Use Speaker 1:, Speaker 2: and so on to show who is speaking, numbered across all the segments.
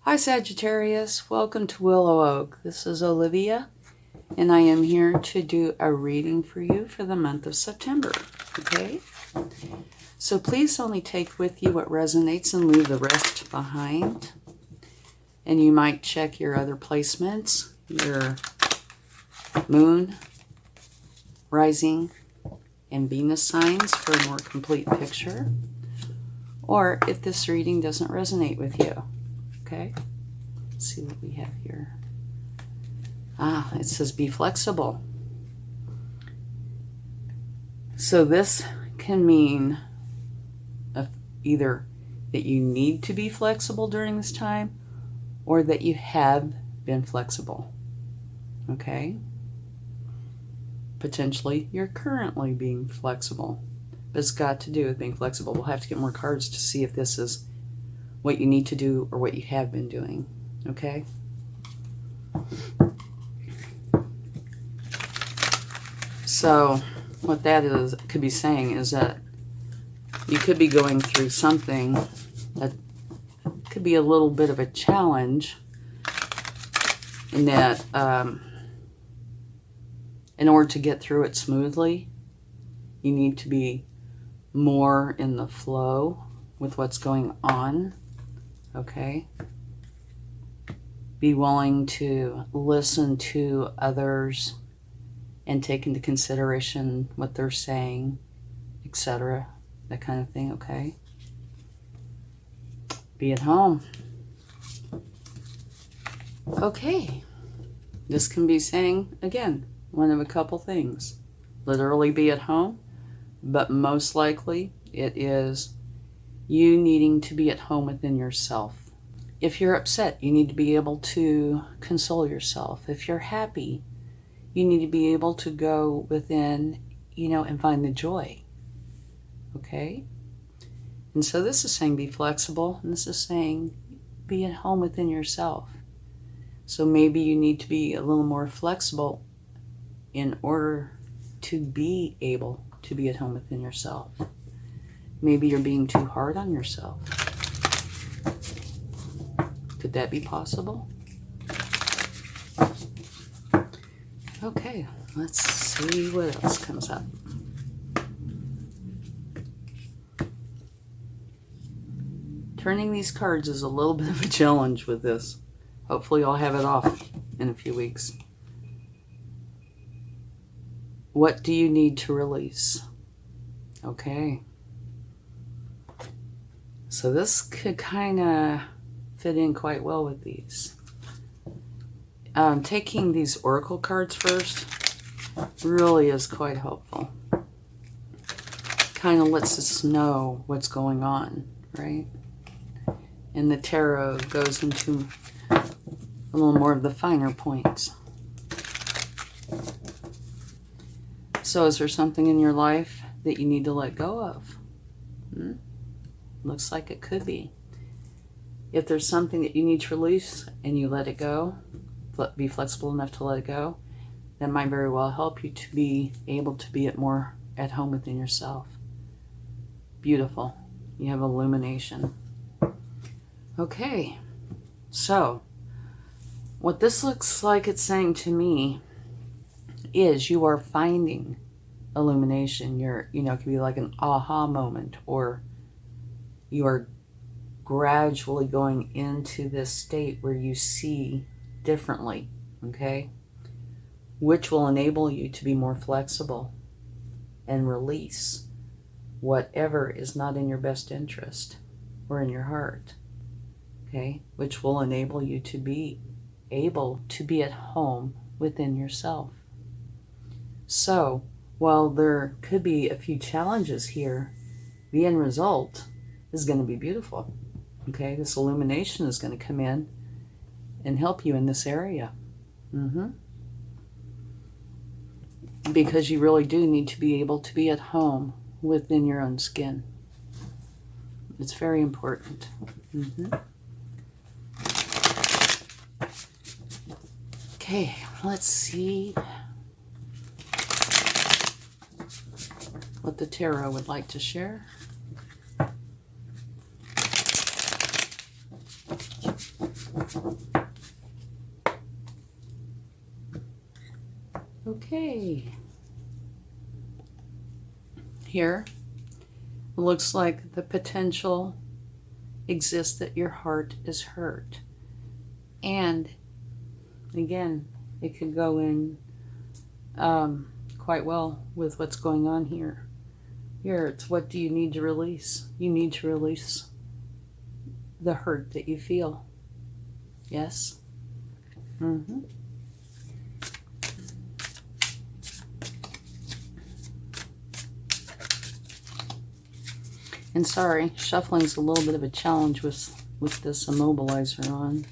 Speaker 1: Hi Sagittarius, welcome to WillowOAK. This is Olivia, and I am here to do a reading for you for the month of September, okay? So please only take with you what resonates and leave the rest behind. And you might check your other placements, your moon, rising, and Venus signs for a more complete picture. Or if this reading doesn't resonate with you. Okay, let's see what we have here. It says be flexible. So this can mean either that you need to be flexible during this time or that you have been flexible. Okay? Potentially you're currently being flexible, but it's got to do with being flexible. We'll have to get more cards to see if this is what you need to do or what you have been doing, okay? So what that could be saying is that you could be going through something that could be a little bit of a challenge, in that in order to get through it smoothly, you need to be more in the flow with what's going on. Okay, be willing to listen to others and take into consideration what they're saying, etc. That kind of thing, okay? Be at home. Okay, this can be saying, again, one of a couple things. Literally be at home, but most likely it is you needing to be at home within yourself. If you're upset, you need to be able to console yourself. If you're happy, you need to be able to go within, and find the joy. Okay? And so this is saying be flexible, and this is saying be at home within yourself. So maybe you need to be a little more flexible in order to be able to be at home within yourself. Maybe you're being too hard on yourself. Could that be possible? Okay, let's see what else comes up. Turning these cards is a little bit of a challenge with this. Hopefully I'll have it off in a few weeks. What do you need to release? Okay. So this could kind of fit in quite well with these. Taking these oracle cards first really is quite helpful. Kind of lets us know what's going on, right? And the tarot goes into a little more of the finer points. So is there something in your life that you need to let go of? Looks like it could be. If there's something that you need to release and you let it go, be flexible enough to let it go, that might very well help you to be able to be more at home within yourself. Beautiful. You have illumination. Okay. So, what this looks like it's saying to me is you are finding illumination. It could be like an aha moment, or you are gradually going into this state where you see differently, okay? Which will enable you to be more flexible and release whatever is not in your best interest or in your heart, okay? Which will enable you to be able to be at home within yourself. So, while there could be a few challenges here, the end result is going to be beautiful. Okay, this illumination is going to come in and help you in this area. Because you really do need to be able to be at home within your own skin. It's very important. Okay, let's see what the tarot would like to share. Okay. Here, it looks like the potential exists that your heart is hurt. And again, it could go in quite well with what's going on here. Here, it's what do you need to release? You need to release the hurt that you feel. Yes? Mm-hmm. And sorry, shuffling's a little bit of a challenge with this immobilizer on.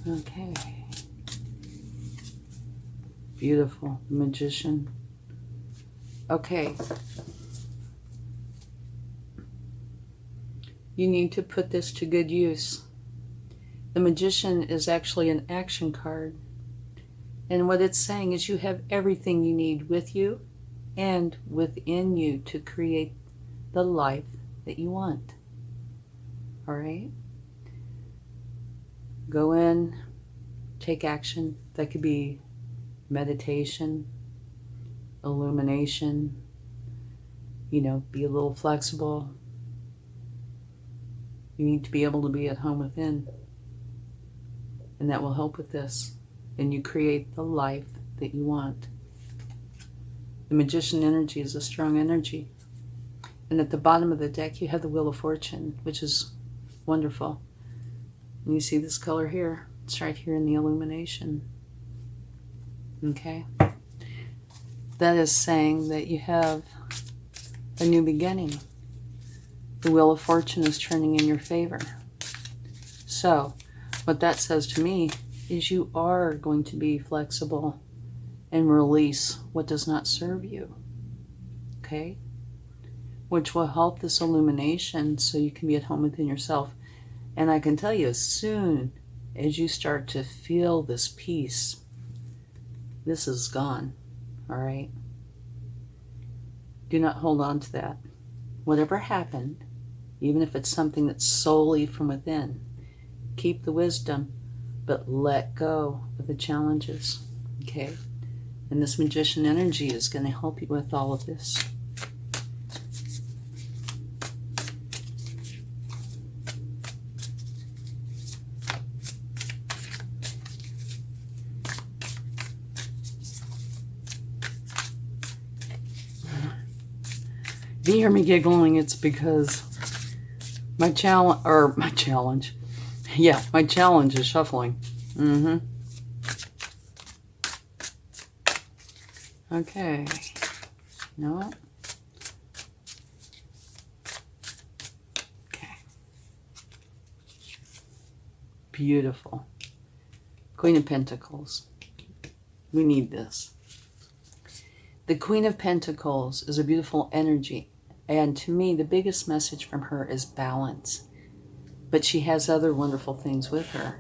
Speaker 1: Okay. Beautiful. Magician. Okay. You need to put this to good use. The Magician is actually an action card. And what it's saying is you have everything you need with you and within you to create the life that you want. All right? Go in, take action. That could be meditation, illumination, be a little flexible. You need to be able to be at home within. And that will help with this. And you create the life that you want. The Magician energy is a strong energy. And at the bottom of the deck, you have the Wheel of Fortune, which is wonderful. And you see this color here. It's right here in the illumination. Okay? That is saying that you have a new beginning. The Wheel of Fortune is turning in your favor. So, what that says to me is you are going to be flexible and release what does not serve you. Okay? Which will help this illumination so you can be at home within yourself. And I can tell you, as soon as you start to feel this peace, this is gone. All right? Do not hold on to that. Whatever happened, even if it's something that's solely from within, keep the wisdom, but let go of the challenges. Okay? And this Magician energy is going to help you with all of this. If you hear me giggling, it's because my challenge is shuffling. Okay. No. Okay. Beautiful. Queen of Pentacles. We need this. The Queen of Pentacles is a beautiful energy. And to me, the biggest message from her is balance. But she has other wonderful things with her.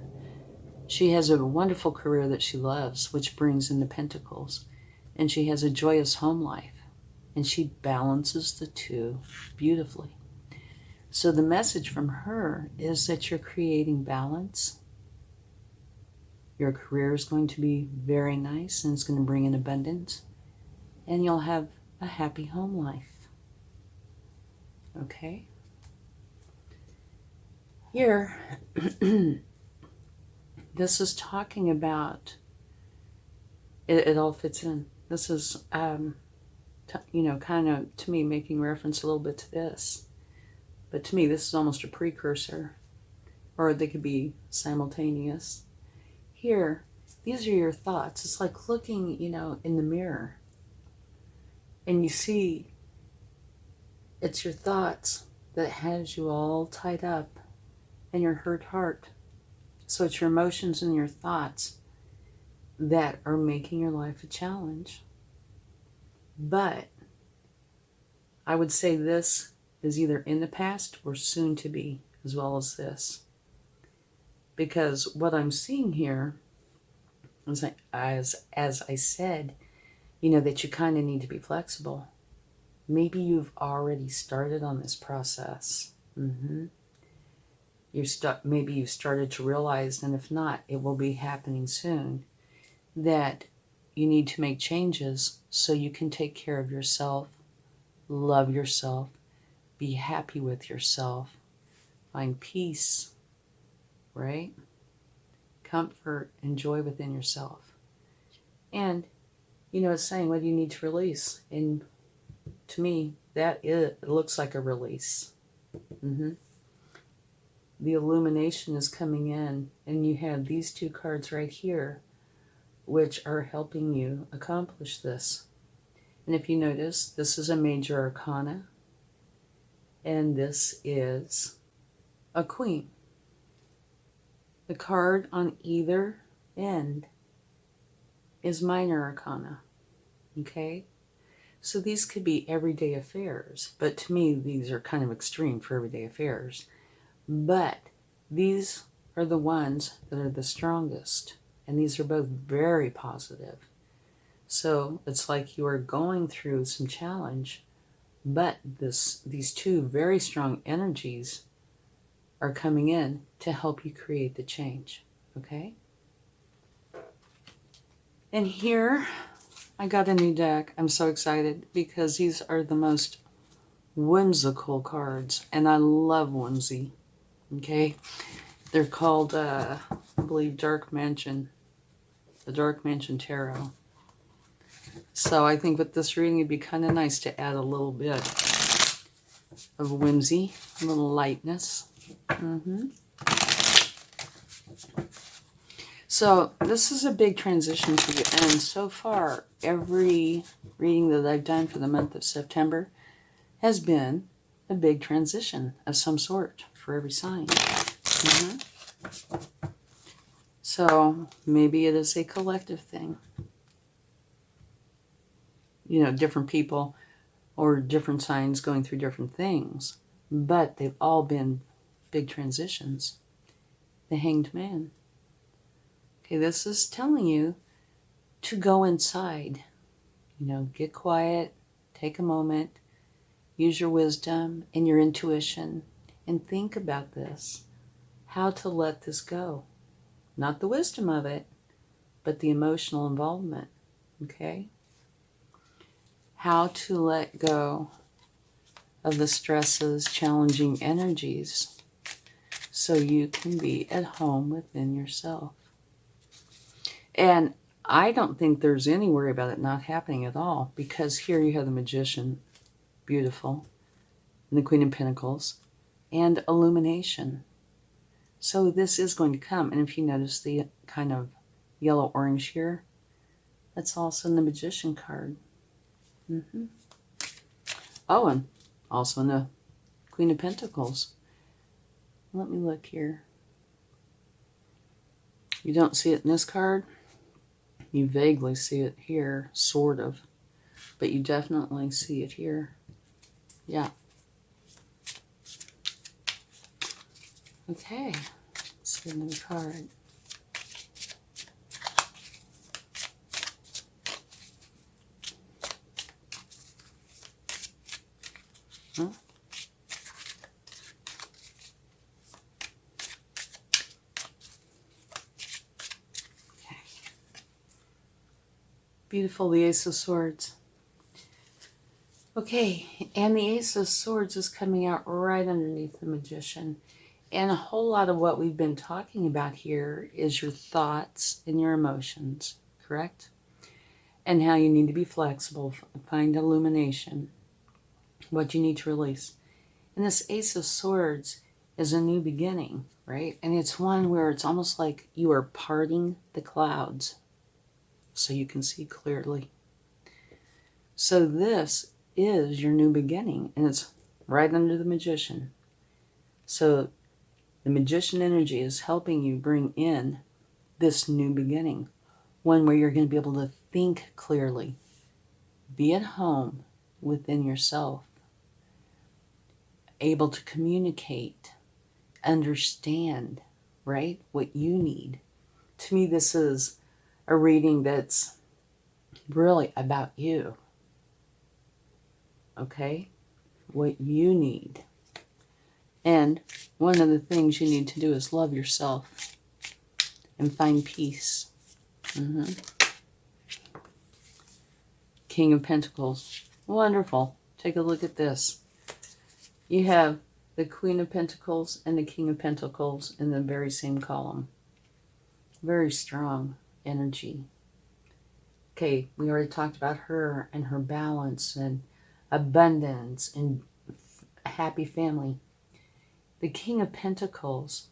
Speaker 1: She has a wonderful career that she loves, which brings in the pentacles. And she has a joyous home life. And she balances the two beautifully. So the message from her is that you're creating balance. Your career is going to be very nice and it's going to bring in abundance. And you'll have a happy home life. Okay? Here, this is talking about, it all fits in. This is, kind of, to me, making reference a little bit to this. But to me, this is almost a precursor. Or they could be simultaneous. Here, these are your thoughts. It's like looking, in the mirror. And you see, it's your thoughts that has you all tied up in your hurt heart. So it's your emotions and your thoughts that are making your life a challenge. But I would say this is either in the past or soon to be, as well as this. Because what I'm seeing here is, as I said, that you kind of need to be flexible. Maybe you've already started on this process. Maybe you've started to realize, and if not, it will be happening soon, that you need to make changes so you can take care of yourself, love yourself, be happy with yourself, find peace, right? Comfort and joy within yourself. And, it's saying, what do you need to release? And to me, it looks like a release. The illumination is coming in, and you have these two cards right here, which are helping you accomplish this. And if you notice, this is a major arcana, and this is a queen. The card on either end is minor arcana, okay? So these could be everyday affairs, but to me, these are kind of extreme for everyday affairs. But these are the ones that are the strongest, and these are both very positive. So it's like you are going through some challenge, but these two very strong energies are coming in to help you create the change, okay? And here, I got a new deck. I'm so excited because these are the most whimsical cards, and I love whimsy, okay? They're called, I believe, Dark Mansion, the Dark Mansion Tarot. So I think with this reading, it'd be kind of nice to add a little bit of whimsy, a little lightness. So this is a big transition for you. And so far, every reading that I've done for the month of September has been a big transition of some sort for every sign. So maybe it is a collective thing. Different people or different signs going through different things. But they've all been big transitions. The Hanged Man. Okay, this is telling you to go inside. Get quiet, take a moment, use your wisdom and your intuition, and think about this. How to let this go. Not the wisdom of it, but the emotional involvement. Okay? How to let go of the stresses, challenging energies, so you can be at home within yourself. And I don't think there's any worry about it not happening at all, because here you have the Magician, beautiful, and the Queen of Pentacles, and illumination. So this is going to come. And if you notice the kind of yellow-orange here, that's also in the Magician card. Oh, and also in the Queen of Pentacles. Let me look here. You don't see it in this card. You vaguely see it here, sort of. But you definitely see it here. Yeah. Okay. Let's get another card. Huh? Okay. Beautiful, the Ace of Swords. Okay, and the Ace of Swords is coming out right underneath the Magician. And a whole lot of what we've been talking about here is your thoughts and your emotions, correct? And how you need to be flexible, find illumination, what you need to release. And this Ace of Swords is a new beginning, right? And it's one where it's almost like you are parting the clouds so you can see clearly. So this is your new beginning, and it's right under the Magician. So the Magician energy is helping you bring in this new beginning, one where you're going to be able to think clearly, be at home within yourself, able to communicate, understand, right, what you need. To me, this is a reading that's really about you. okay? What you need. And one of the things you need to do is love yourself and find peace. King of Pentacles. Wonderful. Take a look at this. You have the Queen of Pentacles and the King of Pentacles in the very same column. Very strong energy. Okay, we already talked about her and her balance and abundance and a happy family. The King of Pentacles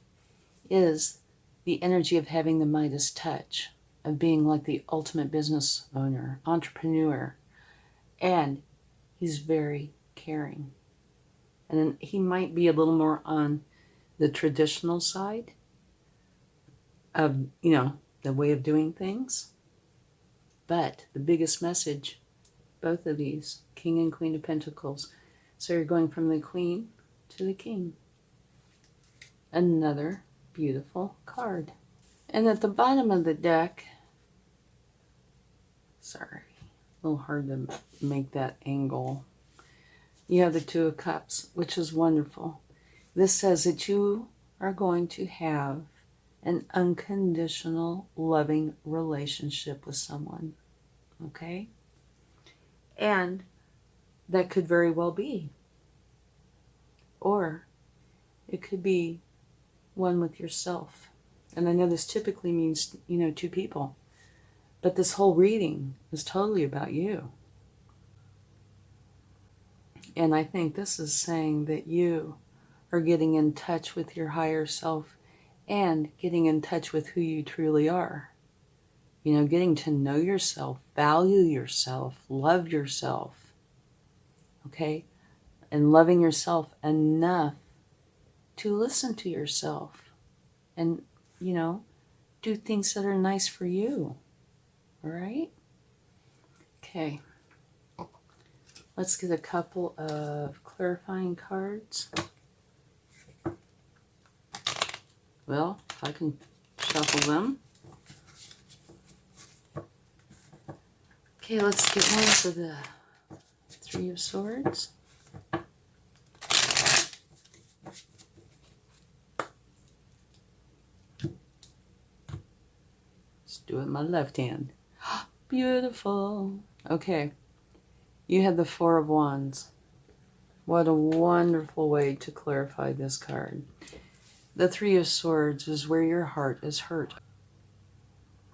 Speaker 1: is the energy of having the Midas touch, of being like the ultimate business owner, entrepreneur, and he's very caring. And then he might be a little more on the traditional side of, the way of doing things. But the biggest message, both of these, King and Queen of Pentacles. So you're going from the Queen to the King. Another beautiful card. And at the bottom of the deck, sorry, a little hard to make that angle. You have the Two of Cups, which is wonderful. This says that you are going to have an unconditional, loving relationship with someone. Okay? And that could very well be. Or it could be one with yourself. And I know this typically means, two people. But this whole reading is totally about you. And I think this is saying that you are getting in touch with your higher self and getting in touch with who you truly are. Getting to know yourself, value yourself, love yourself. Okay? And loving yourself enough to listen to yourself and, do things that are nice for you. All right? Okay. Let's get a couple of clarifying cards. Well, if I can shuffle them. Okay, let's get one for the Three of Swords. Let's do it in my left hand. Beautiful. Okay. You had the Four of Wands. What a wonderful way to clarify this card. The Three of Swords is where your heart is hurt.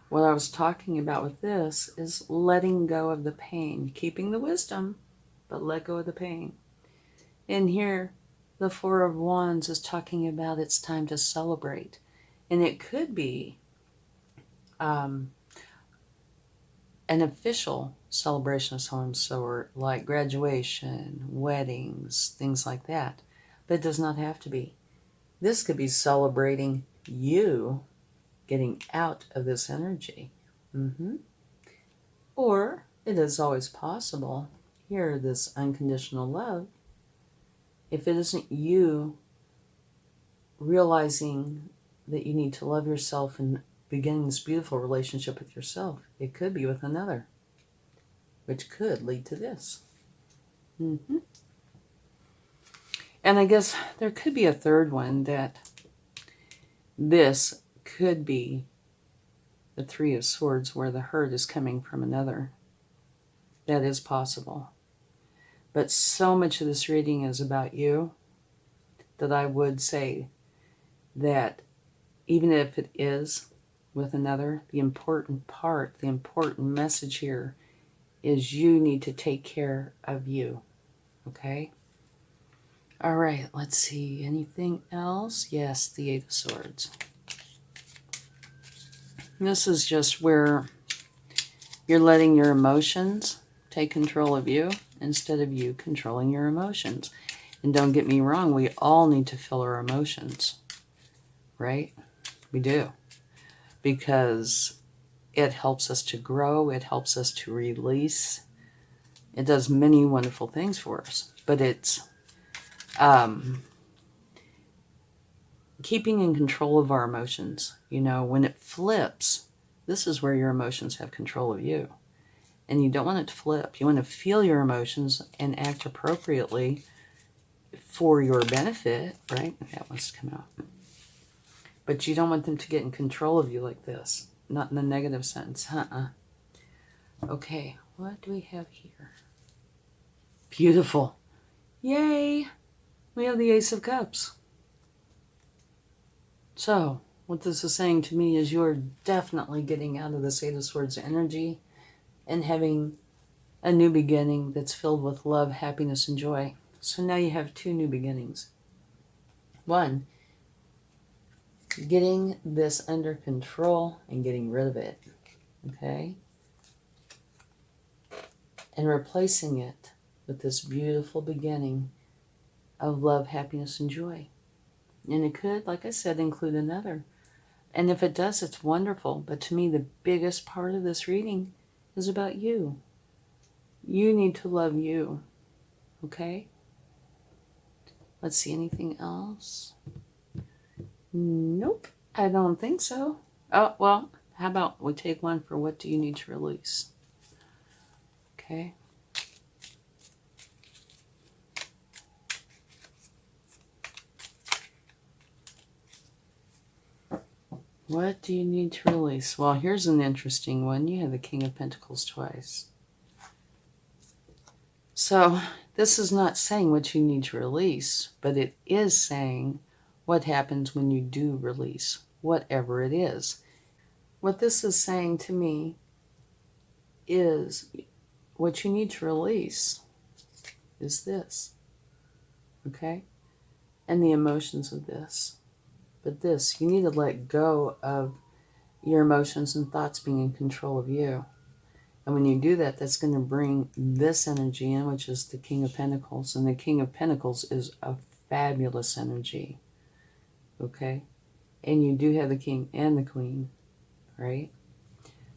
Speaker 1: What I was talking about with this is letting go of the pain, keeping the wisdom, but let go of the pain. And here, the Four of Wands is talking about it's time to celebrate. And it could be an official celebration of some sort, like graduation, weddings, things like that. But it does not have to be. This could be celebrating you getting out of this energy. Or it is always possible, here, this unconditional love, if it isn't you realizing that you need to love yourself and beginning this beautiful relationship with yourself, it could be with another, which could lead to this. And I guess there could be a third one, that this could be the Three of Swords where the hurt is coming from another. That is possible. But so much of this reading is about you that I would say that even if it is with another, the important part, the important message here is you need to take care of you. Okay? All right, let's see. Anything else? Yes, the Eight of Swords. This is just where you're letting your emotions take control of you instead of you controlling your emotions. And don't get me wrong, we all need to feel our emotions, right? We do. Because it helps us to grow, it helps us to release. It does many wonderful things for us. But it's keeping in control of our emotions. When it flips, this is where your emotions have control of you. And you don't want it to flip. You want to feel your emotions and act appropriately for your benefit, right? That wants to come out. But you don't want them to get in control of you like this. Not in the negative sense. Okay, what do we have here? Beautiful. Yay! We have the Ace of Cups. So, what this is saying to me is you're definitely getting out of this Eight of Swords energy and having a new beginning that's filled with love, happiness, and joy. So now you have two new beginnings. One, getting this under control and getting rid of it, okay? And replacing it with this beautiful beginning of love, happiness, and joy. And it could, like I said, include another. And if it does, it's wonderful. But to me, the biggest part of this reading is about you. You need to love you, okay? Let's see, anything else? Nope, I don't think so. Oh, well, how about we take one for what do you need to release? Okay. What do you need to release? Well, here's an interesting one. You have the King of Pentacles twice. So this is not saying what you need to release, but it is saying what happens when you do release, whatever it is. What this is saying to me is what you need to release is this, okay? And the emotions of this. But this, you need to let go of your emotions and thoughts being in control of you. And when you do that, that's going to bring this energy in, which is the King of Pentacles. And the King of Pentacles is a fabulous energy, okay? And you do have the King and the Queen, right?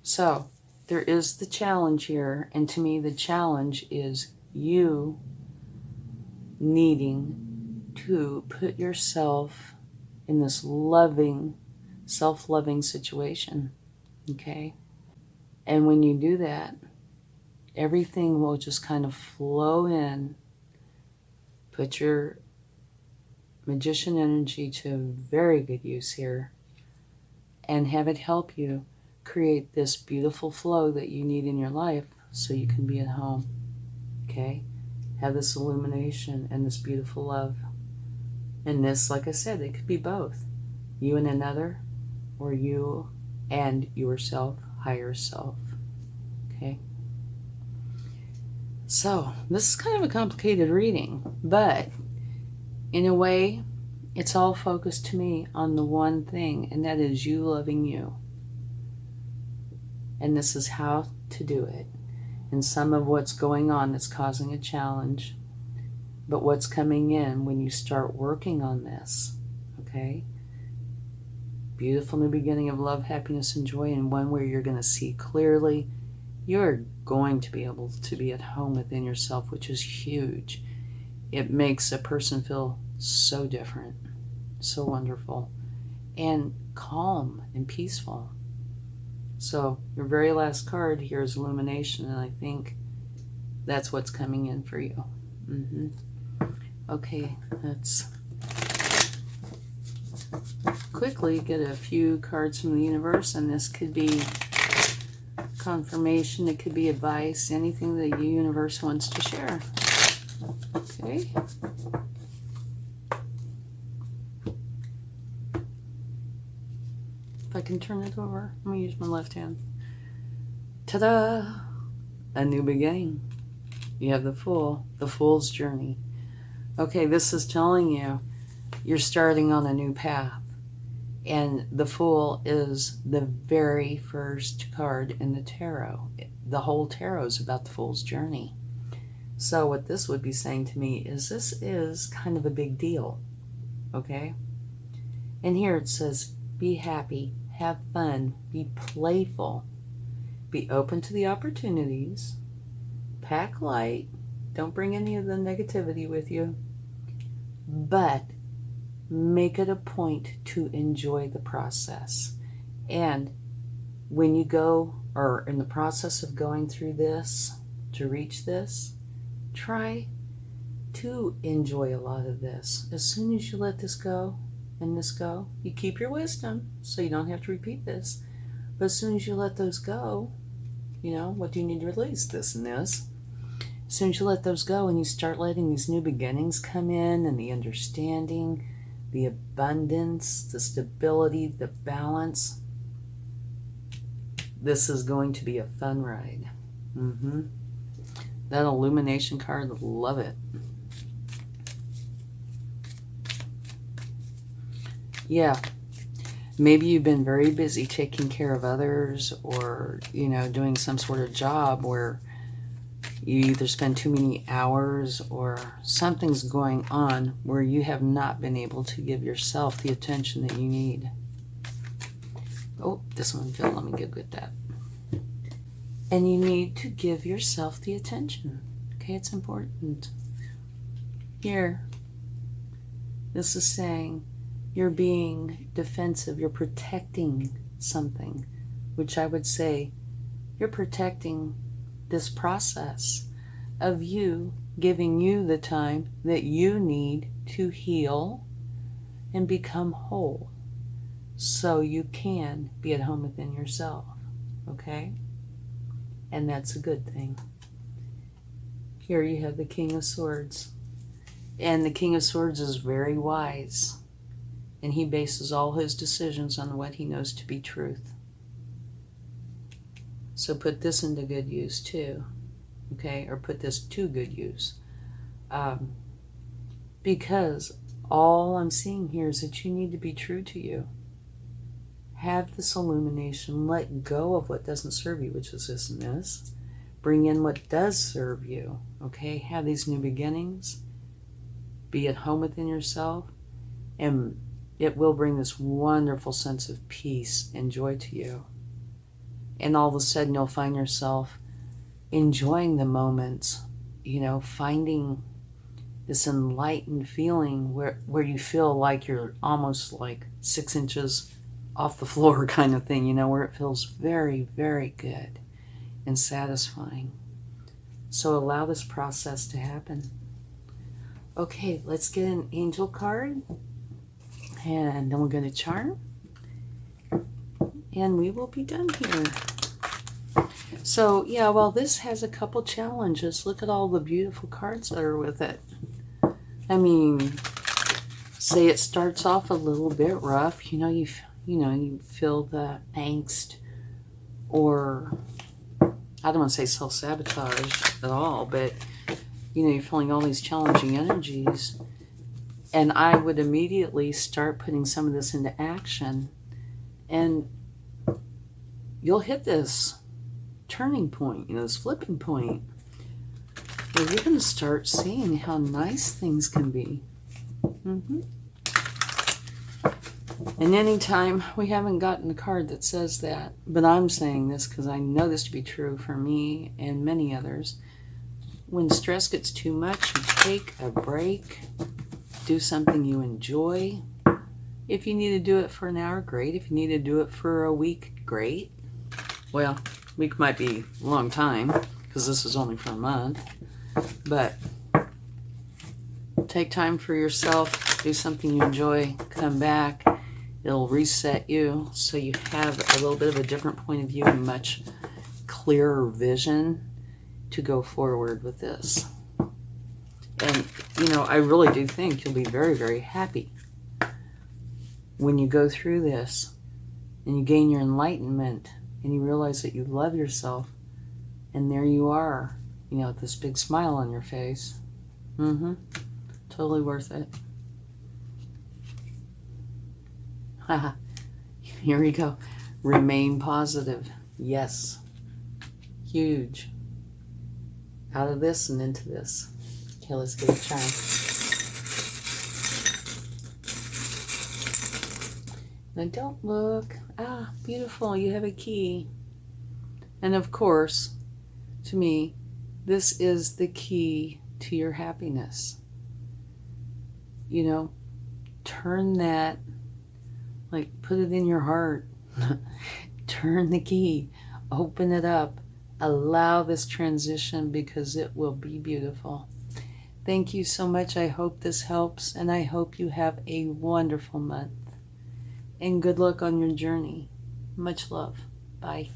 Speaker 1: So there is the challenge here. And to me, the challenge is you needing to put yourself in this loving, self-loving situation, okay? And when you do that, everything will just kind of flow in. Put your magician energy to very good use here and have it help you create this beautiful flow that you need in your life so you can be at home, okay? Have this illumination and this beautiful love. And this, like I said, it could be both. You and another, or you and yourself, higher self. Okay? So, this is kind of a complicated reading, but in a way, it's all focused to me on the one thing, and that is you loving you. And this is how to do it. And some of what's going on that's causing a challenge, but what's coming in when you start working on this, okay? Beautiful new beginning of love, happiness, and joy, and one where you're going to see clearly. You're going to be able to be at home within yourself, which is huge. It makes a person feel so different, so wonderful, and calm and peaceful. So your very last card here is illumination, and I think that's what's coming in for you. Okay, let's quickly get a few cards from the universe, and this could be confirmation, it could be advice, anything that the universe wants to share. Okay. If I can turn it over, I'm going to use my left hand. Ta-da! A new beginning. You have the Fool, the Fool's journey. Okay, this is telling you you're starting on a new path. And the Fool is the very first card in the tarot. The whole tarot is about the Fool's journey. So what this would be saying to me is this is kind of a big deal, okay? And here it says, be happy, have fun, be playful, be open to the opportunities, pack light, don't bring any of the negativity with you, but make it a point to enjoy the process. And when you go or in the process of going through this to reach this, try to enjoy a lot of this. As soon as you let this go and this go, you keep your wisdom so you don't have to repeat this. But as soon as you let those go, what do you need to release? This and this. As soon as you let those go and you start letting these new beginnings come in, and the understanding, the abundance, the stability, the balance, this is going to be a fun ride. That illumination card, love it. Yeah, maybe you've been very busy taking care of others, or, doing some sort of job where you either spend too many hours or something's going on where you have not been able to give yourself the attention that you need. Oh, this one fell. Let me go get that. And you need to give yourself the attention. Okay, it's important. Here, this is saying you're being defensive. You're protecting something, which I would say you're protecting this process of you giving you the time that you need to heal and become whole so you can be at home within yourself. Okay? And that's a good thing. Here you have the King of Swords. And the King of Swords is very wise. And he bases all his decisions on what he knows to be truth. So put this into good use too. Okay? Or put this to good use. Because all I'm seeing here is that you need to be true to you. Have this illumination. Let go of what doesn't serve you, which is this and this. Bring in what does serve you. Okay? Have these new beginnings. Be at home within yourself. And it will bring this wonderful sense of peace and joy to you. And all of a sudden you'll find yourself enjoying the moments, finding this enlightened feeling where you feel like you're almost like 6 inches off the floor kind of thing, where it feels very, very good and satisfying. So allow this process to happen. Okay, let's get an angel card. And then we're going to charm. And we will be done here. So, yeah, well, this has a couple challenges. Look at all the beautiful cards that are with it. I mean, say it starts off a little bit rough. You feel the angst, or I don't want to say self-sabotage at all, but, you're feeling all these challenging energies. And I would immediately start putting some of this into action. And you'll hit this turning point, this flipping point, where you're going to start seeing how nice things can be. And anytime, we haven't gotten a card that says that, but I'm saying this because I know this to be true for me and many others. When stress gets too much, you take a break. Do something you enjoy. If you need to do it for an hour, great. If you need to do it for a week, great. Well, a week might be a long time because this is only for a month. But take time for yourself. Do something you enjoy. Come back. It'll reset you so you have a little bit of a different point of view and much clearer vision to go forward with this. And, I really do think you'll be very, very happy when you go through this and you gain your enlightenment and you realize that you love yourself, and there you are, with this big smile on your face. Totally worth it. Haha. Here we go. Remain positive. Yes. Huge. Out of this and into this. Okay, let's get a charm. Now don't look. Ah, beautiful. You have a key. And of course, to me, this is the key to your happiness. Turn that, put it in your heart. Turn the key. open it up. Allow this transition because it will be beautiful. Thank you so much. I hope this helps, and I hope you have a wonderful month. And good luck on your journey. Much love. Bye.